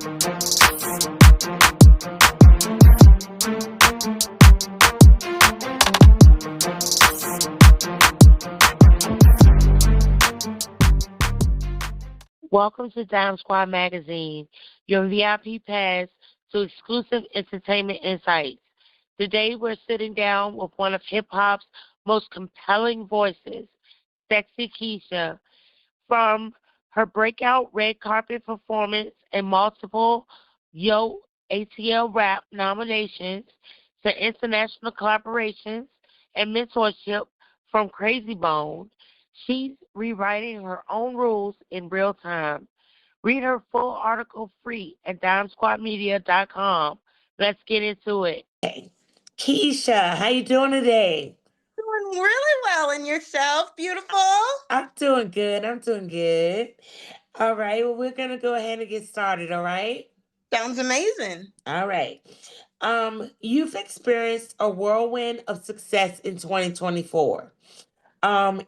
Welcome to Dyme Squad Magazine, your VIP pass to exclusive entertainment insights. Today we're sitting down with one of hip-hop's most compelling voices, Sexi Kisha. From her breakout red carpet performance and multiple Yo ATL Rap nominations to international collaborations and mentorship from Krayzie Bone, she's rewriting her own rules in real time. Read her full article free at dymesquadmedia.com. Let's get into it. Hey, Keisha, how you doing today? Doing really well. And yourself, beautiful? I'm doing good. I'm doing good. All right. Well, we're gonna go ahead and get started. All right. Sounds amazing. All right. You've experienced a whirlwind of success in 2024,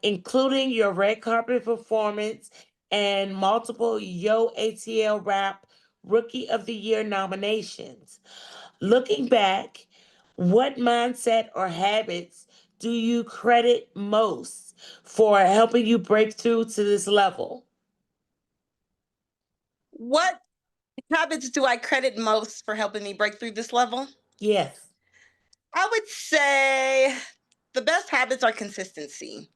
including your red carpet performance and multiple Yo ATL Rap Rookie of the Year nominations. Looking back, what mindset or habits do you credit most for helping you break through to this level? What habits do I credit most for helping me break through this level? Yes. I would say the best habits are consistency.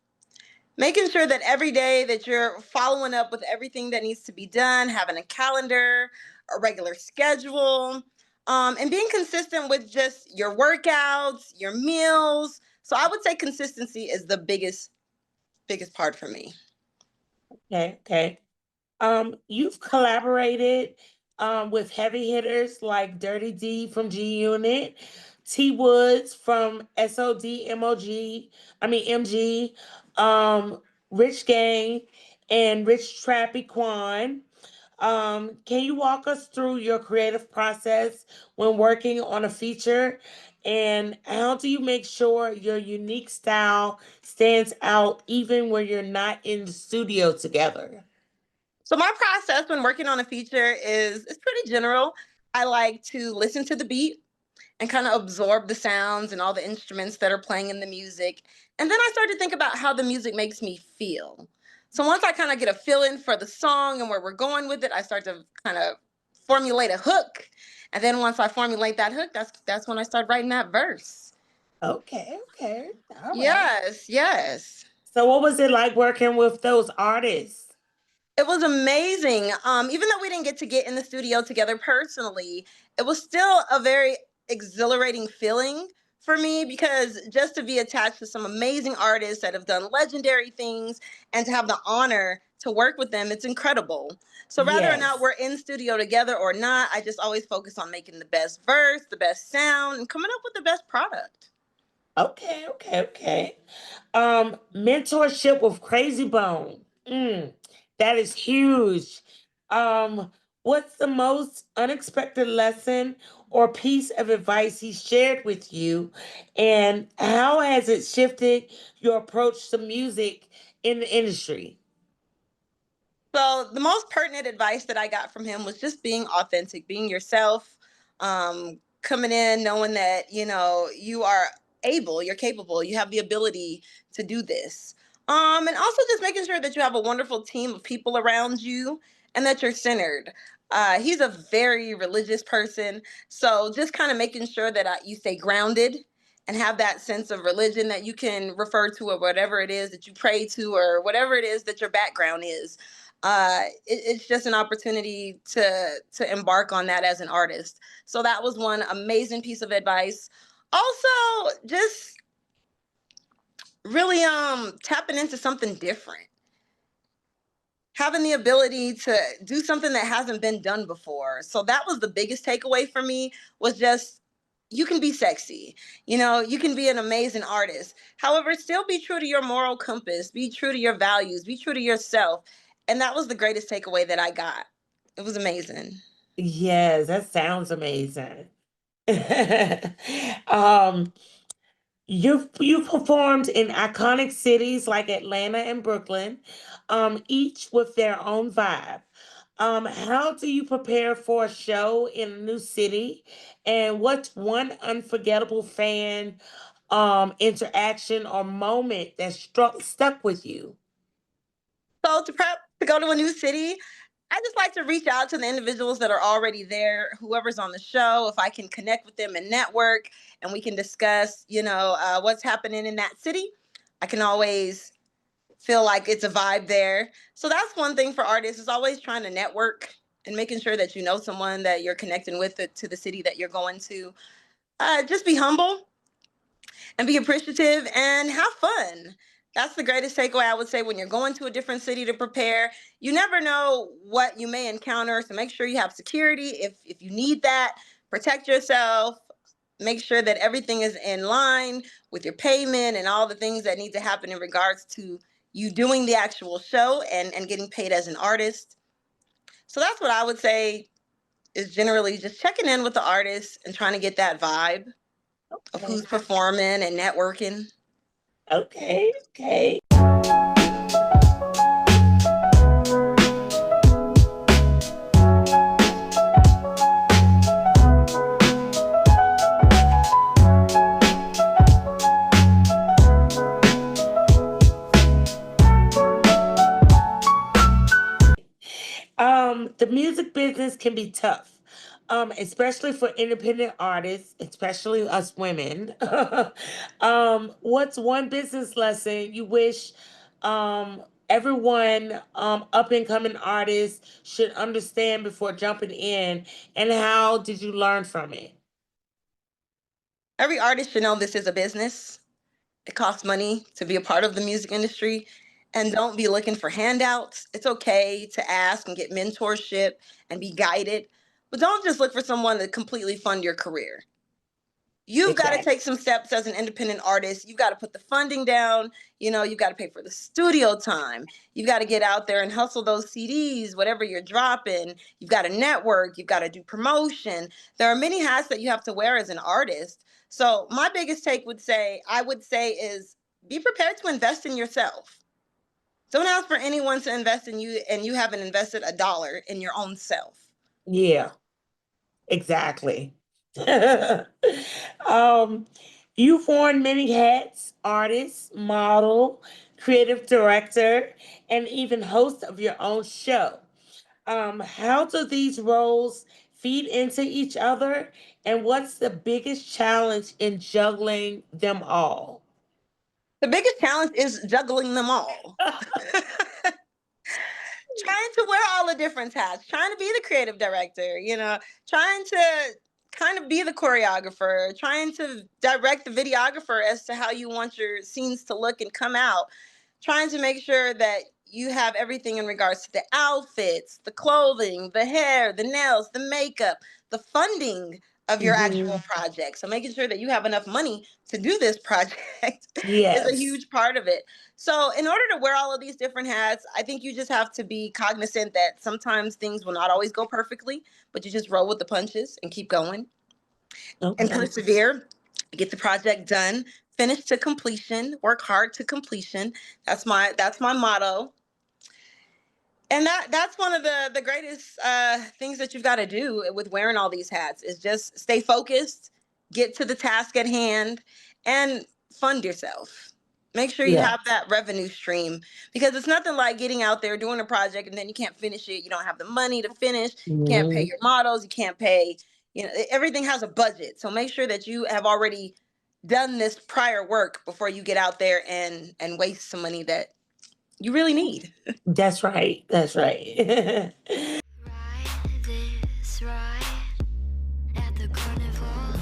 Making sure that every day that you're following up with everything that needs to be done, having a calendar, a regular schedule, and being consistent with just your workouts, your meals. So I would say consistency is the biggest part for me. Okay. You've collaborated with heavy hitters like Dirty Dee from G Unit, T-Woodz from MG, Rich Gang, and Rich Trappy Quan. Can you walk us through your creative process when working on a feature? And how do you make sure your unique style stands out even when you're not in the studio together? So my process when working on a feature is pretty general. I like to listen to the beat and kind of absorb the sounds and all the instruments that are playing in the music. And then I start to think about how the music makes me feel. So once I kind of get a feeling for the song and where we're going with it, I start to kind of formulate a hook. And then once I formulate that hook, that's when I start writing that verse. Okay. All right. Yes. So what was it like working with those artists? It was amazing. Even though we didn't get in the studio together personally, it was still a very exhilarating feeling for me because just to be attached to some amazing artists that have done legendary things and to have the honor to work with them, it's incredible. So whether or not Yes. we're in studio together or not, I just always focus on making the best verse, the best sound, and coming up with the best product. Okay. Mentorship with Krayzie Bone. That is huge. Um, what's the most unexpected lesson or piece of advice he shared with you, and how has it shifted your approach to music in the industry? So the most pertinent advice that I got from him was just being authentic, being yourself, coming in knowing that you are you're capable, you have the ability to do this, and also just making sure that you have a wonderful team of people around you and that you're centered. He's a very religious person, so just kind of making sure that you stay grounded and have that sense of religion that you can refer to or whatever it is that you pray to or whatever it is that your background is. It's just an opportunity to embark on that as an artist. So that was one amazing piece of advice. Also, just really tapping into something different. Having the ability to do something that hasn't been done before. So that was the biggest takeaway for me was just you can be sexy. You can be an amazing artist. However, still be true to your moral compass, be true to your values, be true to yourself. And that was the greatest takeaway that I got. It was amazing. Yes, that sounds amazing. um, you've performed in iconic cities like Atlanta and Brooklyn, each with their own vibe. How do you prepare for a show in a new city? And what's one unforgettable fan interaction or moment that stuck with you? So to prep to go to a new city, I just like to reach out to the individuals that are already there, whoever's on the show, if I can connect with them and network and we can discuss, what's happening in that city. I can always feel like it's a vibe there. So that's one thing for artists is always trying to network and making sure that you know someone that you're connecting with to the city that you're going to. Just be humble and be appreciative and have fun. That's the greatest takeaway I would say when you're going to a different city to prepare. You never know what you may encounter, so make sure you have security if you need that. Protect yourself. Make sure that everything is in line with your payment and all the things that need to happen in regards to you doing the actual show and getting paid as an artist. So that's what I would say is generally just checking in with the artist and trying to get that vibe of Okay. who's performing and networking. Okay, okay. The music business can be tough, especially for independent artists, especially us women. What's one business lesson you wish everyone, up and coming artists, should understand before jumping in, and how did you learn from it? Every artist should know this is a business. It costs money to be a part of the music industry. And don't be looking for handouts. It's okay to ask and get mentorship and be guided. But don't just look for someone to completely fund your career. You've got to Exactly. take some steps as an independent artist. You've got to put the funding down. You've got to pay for the studio time. You've got to get out there and hustle those CDs, whatever you're dropping. You've got to network. You've got to do promotion. There are many hats that you have to wear as an artist. So my biggest take I would say is be prepared to invest in yourself. Don't ask for anyone to invest in you and you haven't invested a dollar in your own self. Yeah, exactly. um, you've worn many hats: artist, model, creative director, and even host of your own show. How do these roles feed into each other? And what's the biggest challenge in juggling them all? The biggest challenge is juggling them all. Trying to wear all the different hats, trying to be the creative director, trying to kind of be the choreographer, trying to direct the videographer as to how you want your scenes to look and come out, trying to make sure that you have everything in regards to the outfits, the clothing, the hair, the nails, the makeup, the funding of your Mhm. actual project. So making sure that you have enough money to do this project is a Yes. huge part of it. So, in order to wear all of these different hats, I think you just have to be cognizant that sometimes things will not always go perfectly, but you just roll with the punches and keep going and Okay. persevere, get the project done, finish to completion, work hard to completion. That's my motto. And that's one of the greatest things that you've got to do with wearing all these hats is just stay focused, get to the task at hand, and fund yourself. Make sure you Yeah. have that revenue stream because it's nothing like getting out there doing a project and then you can't finish it. You don't have the money to finish. You can't pay Mhm. your models. You can't pay. Everything has a budget. So make sure that you have already done this prior work before you get out there and waste some money that you really need. That's right. That's right. Ride this ride at the carnival.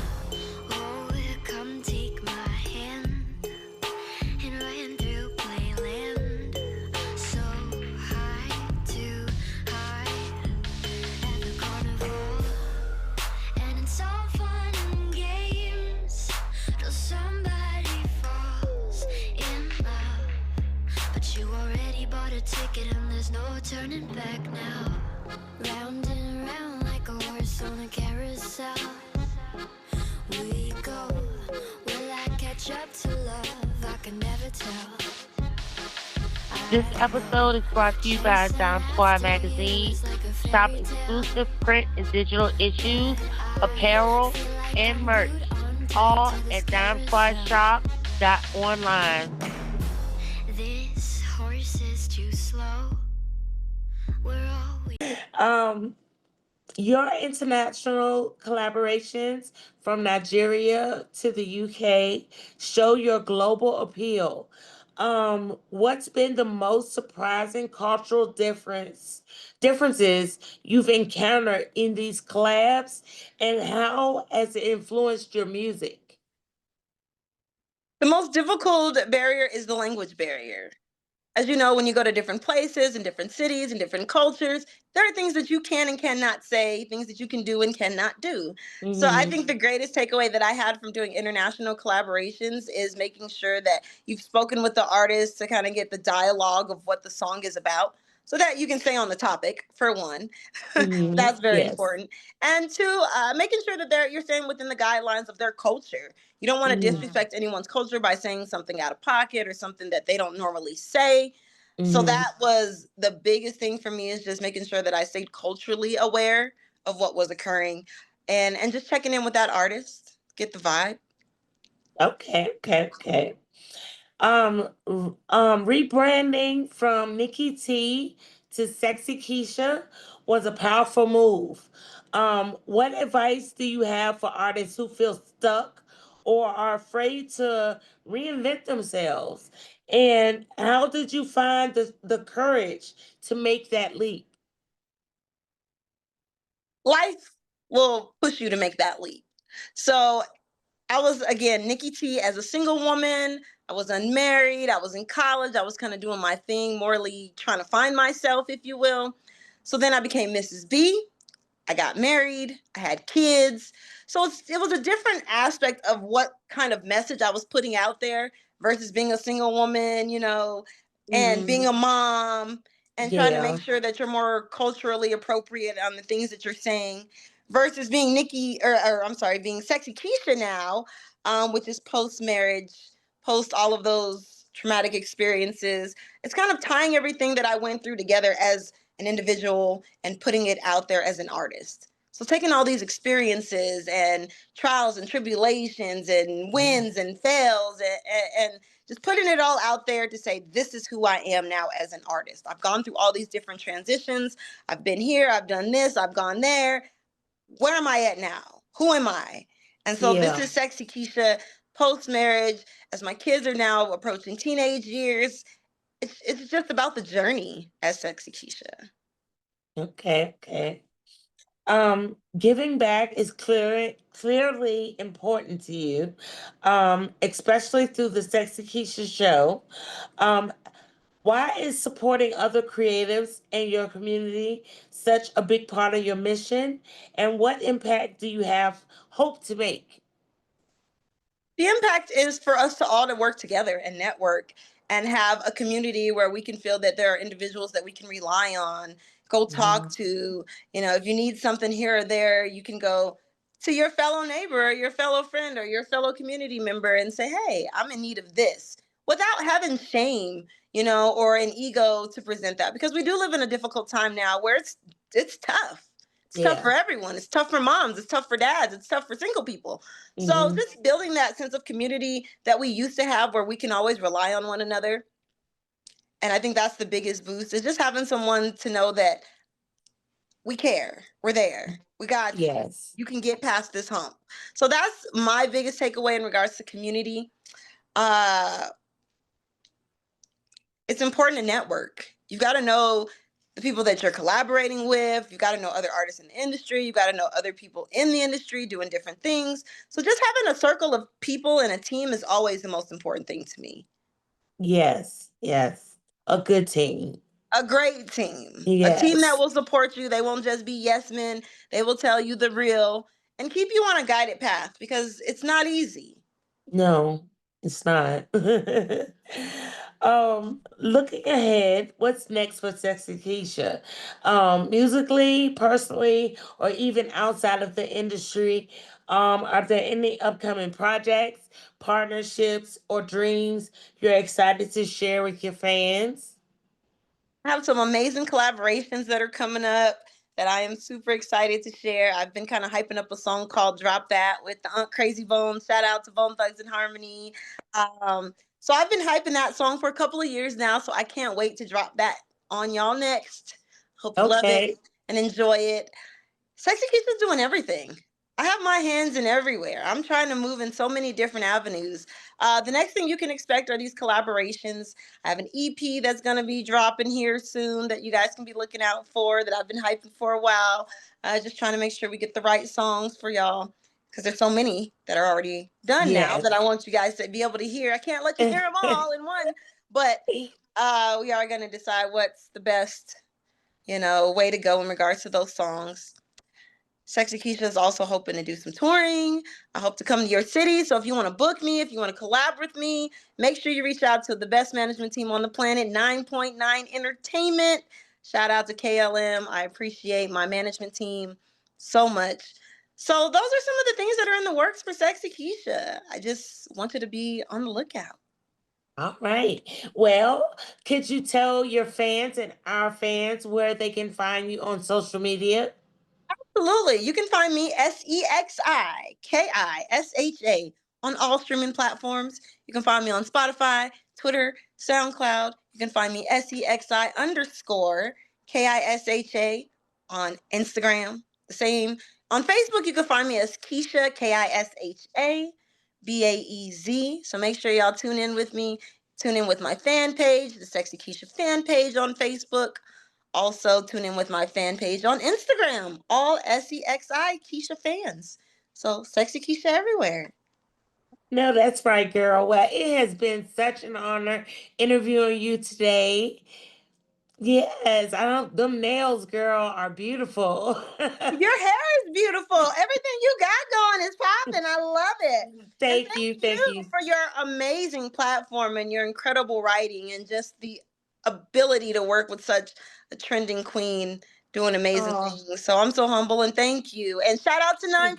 Oh, come take my hand and run through playland. So high, too high at the carnival. And it's all fun and games till somebody falls in love. But you already bought a ticket and there's no turning back now. Round and round like a horse on a carousel. We go. Will I catch up to love? I can never tell. I This episode is brought to you by Dyme Squad Magazine. Shop exclusive print and digital issues, apparel, and merch, all at dymesquadshop.online. This horse is too slow. We're always Um, your international collaborations from Nigeria to the UK show your global appeal. What's been the most surprising cultural differences you've encountered in these collabs, and how has it influenced your music? The most difficult barrier is the language barrier. As you know, when you go to different places and different cities and different cultures, there are things that you can and cannot say, things that you can do and cannot do. So I Mm-hmm. think the greatest takeaway that I had from doing international collaborations is making sure that you've spoken with the artist to kind of get the dialogue of what the song is about so that you can stay on the topic, for one. Mm-hmm. That's very Yes. important. And two, making sure that you're staying within the guidelines of their culture. You don't want to Mm-hmm. disrespect anyone's culture by saying something out of pocket or something that they don't normally say. So Mm-hmm. that was the biggest thing for me, is just making sure that I stayed culturally aware of what was occurring, and just checking in with that artist, get the vibe. Okay, okay, okay. Rebranding from Nikki T to Sexy Kisha was a powerful move. What advice do you have for artists who feel stuck or are afraid to reinvent themselves? And how did you find the courage to make that leap? Life will push you to make that leap. So I was, again, Nikki T as a single woman. I was unmarried. I was in college. I was kind of doing my thing, morally trying to find myself, if you will. So then I became Mrs. B. I got married, I had kids. So it was a different aspect of what kind of message I was putting out there versus being a single woman, and Mm-hmm. being a mom and trying to make Yeah. sure that you're more culturally appropriate on the things that you're saying versus being Nikki, or I'm sorry, being Sexy Keisha now, which is post marriage, post all of those traumatic experiences. It's kind of tying everything that I went through together as an individual and putting it out there as an artist. So taking all these experiences and trials and tribulations and wins and fails, and just putting it all out there to say, this is who I am now as an artist. I've gone through all these different transitions. I've been here, I've done this, I've gone there. Where am I at now? Who am I? And so this Yeah. is Sexy Keisha post marriage, as my kids are now approaching teenage years. It's just about the journey as Sexy Keisha. Okay, okay. Giving back is clearly important to you, especially through the Sexy Keisha show. Um, why is supporting other creatives in your community such a big part of your mission? And what impact do you have hope to make? The impact is for us to all to work together and network and have a community where we can feel that there are individuals that we can rely on, go talk Mhm. to. If you need something here or there, you can go to your fellow neighbor or your fellow friend or your fellow community member and say, hey, I'm in need of this, without having shame, or an ego to present that, because we do live in a difficult time now where it's tough. It's tough for Yeah. everyone. It's tough for moms. It's tough for dads. It's tough for single people. So Hmm. just building that sense of community that we used to have, where we can always rely on one another. And I think that's the biggest boost, is just having someone to know that we care. We're there. We got you. Yes. You can get past this hump. So that's my biggest takeaway in regards to community. Uh, it's important to network. You've got to know the people that you're collaborating with. You've got to know other artists in the industry. You've got to know other people in the industry doing different things. So just having a circle of people and a team is always the most important thing to me. Yes. Yes. A good team. A great team. A team that Yes. will support you. They won't just be yes men. They will tell you the real and keep you on a guided path, because it's not easy. No, it's not. Looking ahead, what's next for Sexy Keisha? Musically, personally, or even outside of the industry, are there any upcoming projects, partnerships, or dreams you're excited to share with your fans? I have some amazing collaborations that are coming up that I am super excited to share. I've been kind of hyping up a song called Drop That with the Krayzie Bone. Shout out to Bone Thugs and Harmony. So I've been hyping that song for a couple of years now, so I can't wait to drop that on y'all next. Hope you love it and enjoy it. Sexi Kisha's doing everything. I have my hands in everywhere. I'm trying to move in so many different avenues. The next thing you can expect are these collaborations. I have an EP that's going to be dropping here soon that you guys can be looking out for, that I've been hyping for a while. Just trying to make sure we get the right songs for y'all, because there's so many that are already done now that I want you guys to be able to hear. I can't let you hear them all in one, but we are going to decide what's the best, way to go in regards to those songs. Sexi Kisha is also hoping to do some touring. I hope to come to your city. So if you want to book me, if you want to collab with me, make sure you reach out to the best management team on the planet, 9.9 Entertainment. Shout out to KLM. I appreciate my management team so much. So those are some of the things that are in the works for Sexi Kisha. I just want you to be on the lookout. All right. Well, could you tell your fans and our fans where they can find you on social media? Absolutely. You can find me SEXIKISHA on all streaming platforms. You can find me on Spotify, Twitter, SoundCloud. You can find me SEXI_KISHA on Instagram. The same. On Facebook, you can find me as Kisha, KISHA BAEZ. So make sure y'all tune in with me. Tune in with my fan page, the Sexi Kisha fan page on Facebook. Also, tune in with my fan page on Instagram, all SEXI Kisha fans. So, Sexi Kisha everywhere. No, that's right, girl. Well, it has been such an honor interviewing you today. Yes, them nails, girl, are beautiful. Your hair is beautiful. Everything you got going is popping. I love it. Thank you for your amazing platform and your incredible writing and just the ability to work with such a trending queen doing amazing things. So I'm so humble and thank you. And shout out to 9.9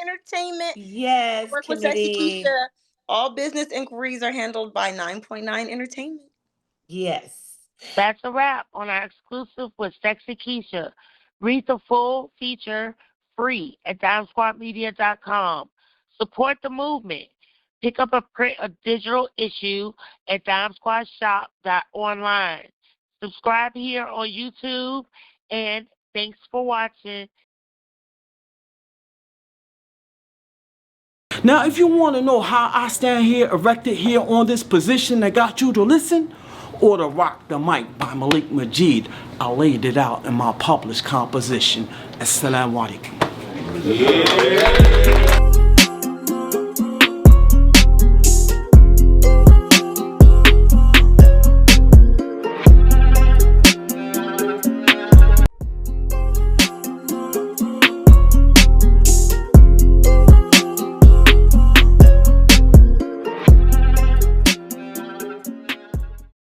Entertainment. Yes, work with Sexi Kisha. All business inquiries are handled by 9.9 Entertainment. Yes. That's a wrap on our exclusive with Sexi Kisha. Read the full feature free at dymesquadmedia.com. Support the movement. Pick up a print or digital issue at dymesquadshop.online. Subscribe here on YouTube, and thanks for watching. Now, if you want to know how I stand here erected here on this position that got you to listen, or to Rock the Mic by Malik Majid, I laid it out in my published composition. Assalamu alaikum. Yeah.